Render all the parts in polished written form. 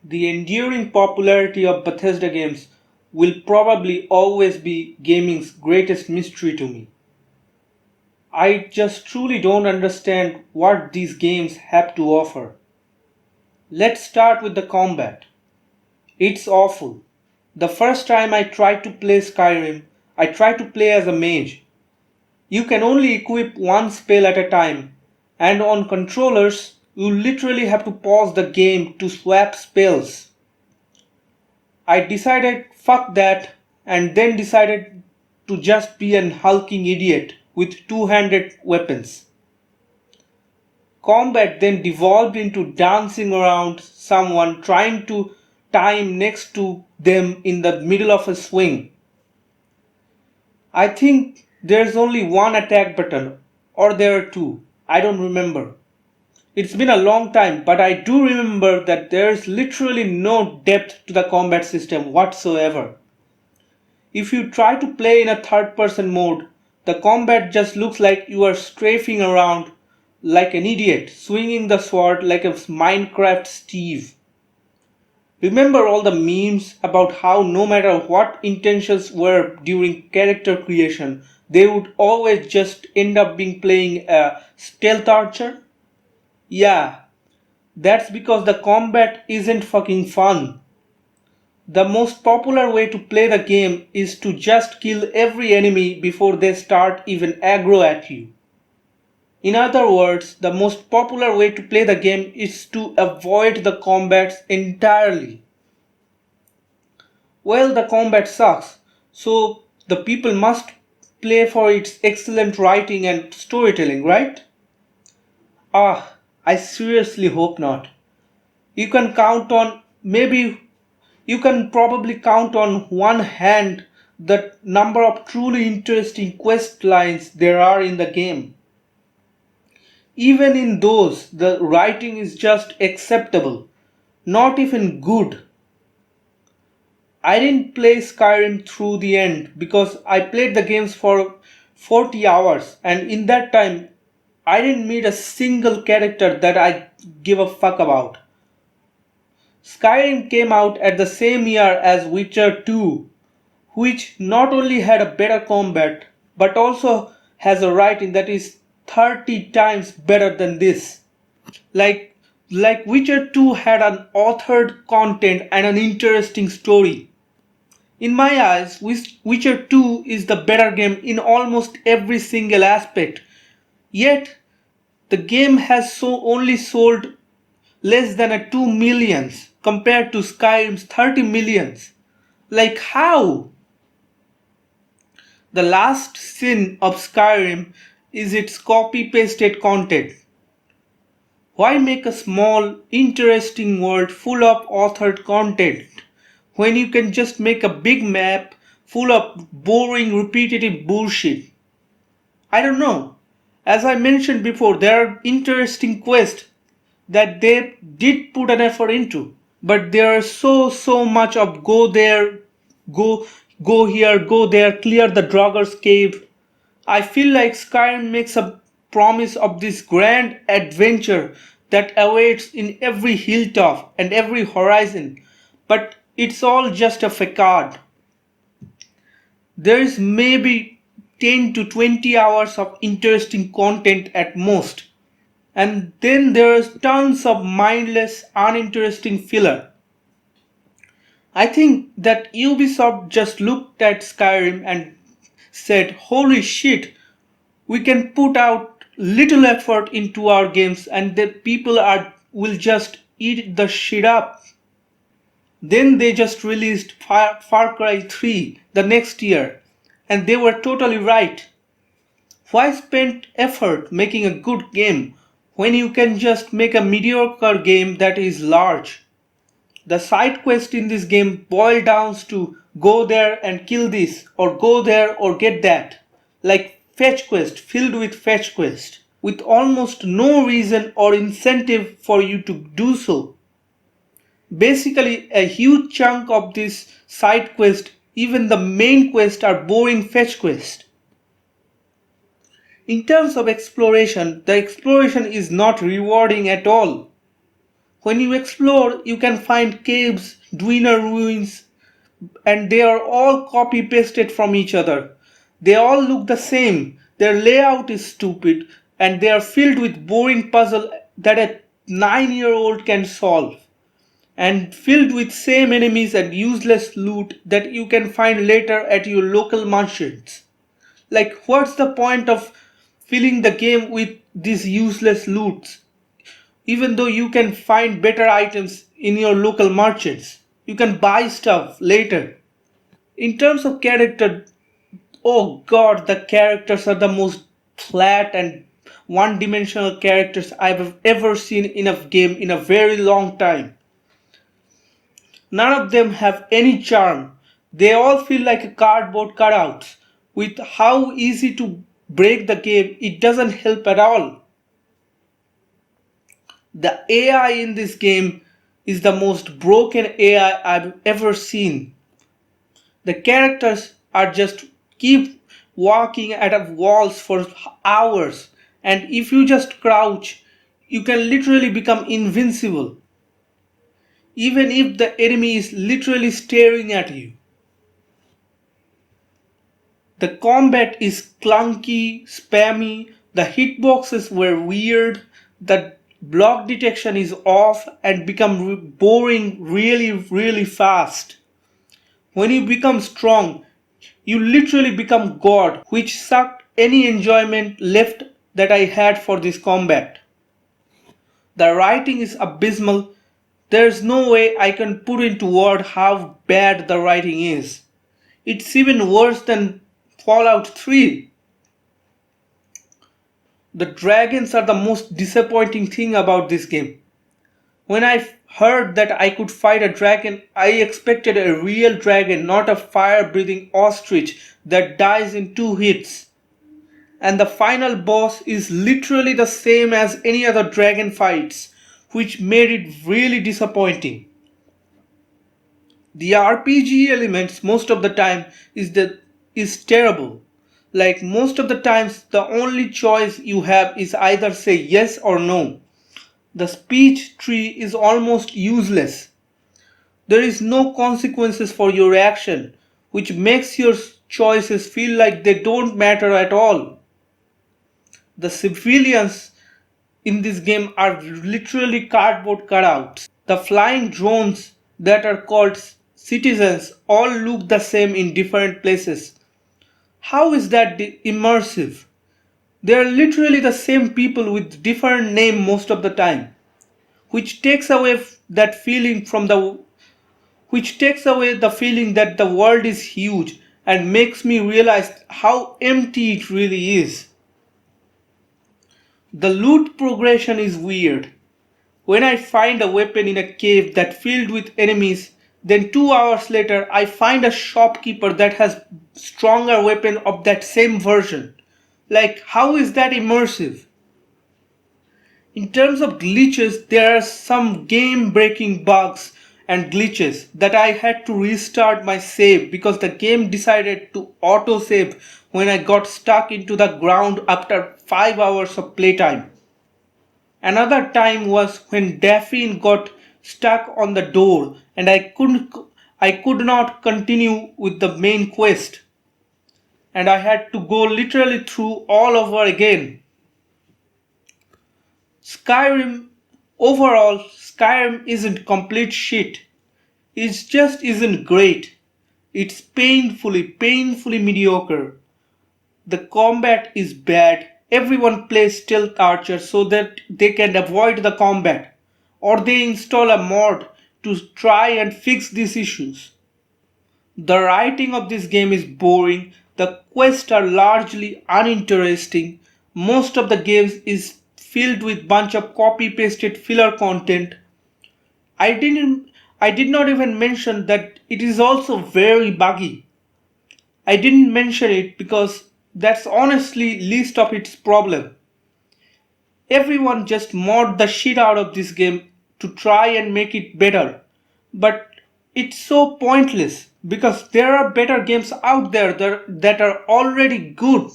The enduring popularity of Bethesda games will probably always be gaming's greatest mystery to me. I just truly don't understand what these games have to offer. Let's start with the combat. It's awful. The first time I tried to play Skyrim, I tried to play as a mage. You can only equip one spell at a time, and on controllers, you literally have to pause the game to swap spells. I decided fuck that and then decided to just be an hulking idiot with two-handed weapons. Combat then devolved into dancing around someone trying to time next to them in the middle of a swing. I think there's only one attack button, or there are two, I don't remember. It's been a long time, but I do remember that there's literally no depth to the combat system whatsoever. If you try to play in a third person mode, the combat just looks like you are strafing around like an idiot, swinging the sword like a Minecraft Steve. Remember all the memes about how no matter what intentions were during character creation, they would always just end up being playing a stealth archer? Yeah, that's because the combat isn't fucking fun. The most popular way to play the game is to just kill every enemy before they start even aggro at you. In other words, the most popular way to play the game is to avoid the combats entirely. Well, the combat sucks, so the people must play for its excellent writing and storytelling, right? I seriously hope not. You can count on, maybe you can probably count on one hand the number of truly interesting quest lines there are in the game. Even in those, the writing is just acceptable, not even good. I didn't play Skyrim through the end because I played the games for 40 hours, and in that time I didn't meet a single character that I give a fuck about. Skyrim came out at the same year as Witcher 2, which not only had a better combat but also has a writing that is 30 times better than this. Like Witcher 2 had an authored content and an interesting story. In my eyes, Witcher 2 is the better game in almost every single aspect. Yet, the game has only sold less than a 2 millions compared to Skyrim's 30 millions. Like how? The last sin of Skyrim is its copy-pasted content. Why make a small, interesting world full of authored content when you can just make a big map full of boring, repetitive bullshit? I don't know. As I mentioned before, there are interesting quests that they did put an effort into, but there is so much of go there, go go here, go there, clear the Draugr's cave. I feel like Skyrim makes a promise of this grand adventure that awaits in every hilltop and every horizon, but it's all just a facade. There is maybe 10 to 20 hours of interesting content at most, and then there's tons of mindless, uninteresting filler. I think that Ubisoft just looked at Skyrim and said, holy shit, we can put out little effort into our games and the people will just eat the shit up. Then they just released Far Cry 3 the next year, and they were totally right. Why spend effort making a good game when you can just make a mediocre game that is large? The side quest in this game boil down to go there and kill this, or go there or get that. Like fetch quest filled with fetch quest, with almost no reason or incentive for you to do so. Basically, a huge chunk of this side quest, even the main quest, are boring fetch quest. In terms of exploration, the exploration is not rewarding at all. When you explore, you can find caves, Dwina ruins, and they are all copy pasted from each other. They all look the same. Their layout is stupid, and they are filled with boring puzzle that a 9-year-old can solve, and filled with same enemies and useless loot that you can find later at your local merchants. Like, what's the point of filling the game with these useless loots? Even though you can find better items in your local merchants, you can buy stuff later. In terms of character, oh god, the characters are the most flat and one dimensional characters I've ever seen in a game in a very long time. None of them have any charm. They all feel like cardboard cutouts. With how easy to break the game, it doesn't help at all. The AI in this game is the most broken AI I've ever seen. The characters are just keep walking at walls for hours, and if you just crouch, you can literally become invincible, even if the enemy is literally staring at you. The combat is clunky, spammy, the hitboxes were weird, the block detection is off and become boring really fast. When you become strong, you literally become God, which sucked any enjoyment left that I had for this combat. The writing is abysmal. There's no way I can put into words how bad the writing is. It's even worse than Fallout 3. The dragons are the most disappointing thing about this game. When I heard that I could fight a dragon, I expected a real dragon, not a fire-breathing ostrich that dies in 2 hits. And the final boss is literally the same as any other dragon fights, which made it really disappointing. The RPG elements most of the time is terrible. Like most of the times the only choice you have is either say yes or no. The speech tree is almost useless. There is no consequences for your action, which makes your choices feel like they don't matter at all. The civilians in this game are literally cardboard cutouts. The flying drones that are called citizens all look the same in different places. How is that immersive? They are literally the same people with different name most of the time, which takes away that feeling from the which takes away the feeling that the world is huge and makes me realize how empty it really is. The loot progression is weird. When I find a weapon in a cave that filled with enemies, then 2 hours later I find a shopkeeper that has stronger weapon of that same version. Like, how is that immersive? In terms of glitches, there are some game breaking bugs and glitches that I had to restart my save because the game decided to auto save when I got stuck into the ground after 5 hours of playtime. Another time was when Daphne got stuck on the door and I could not continue with the main quest, and I had to go literally through all over again. Skyrim Overall, Skyrim isn't complete shit. It just isn't great. It's painfully mediocre. The combat is bad. Everyone plays stealth archer so that they can avoid the combat, or they install a mod to try and fix these issues. The writing of this game is boring. The quests are largely uninteresting. Most of the games is filled with bunch of copy pasted filler content. I didn't I did not even mention that it is also very buggy. I didn't mention it because that's honestly least of its problem. Everyone just mod the shit out of this game to try and make it better. But it's so pointless because there are better games out there that are already good.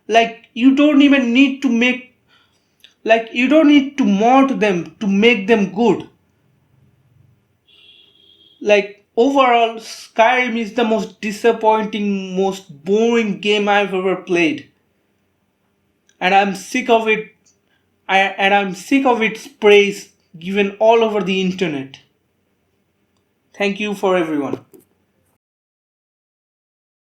Like you don't even need to make like you don't need to mod them to make them good. Like overall, Skyrim is the most disappointing, most boring game I've ever played, and I'm sick of it. I'm sick of its praise given all over the internet. Thank you for everyone.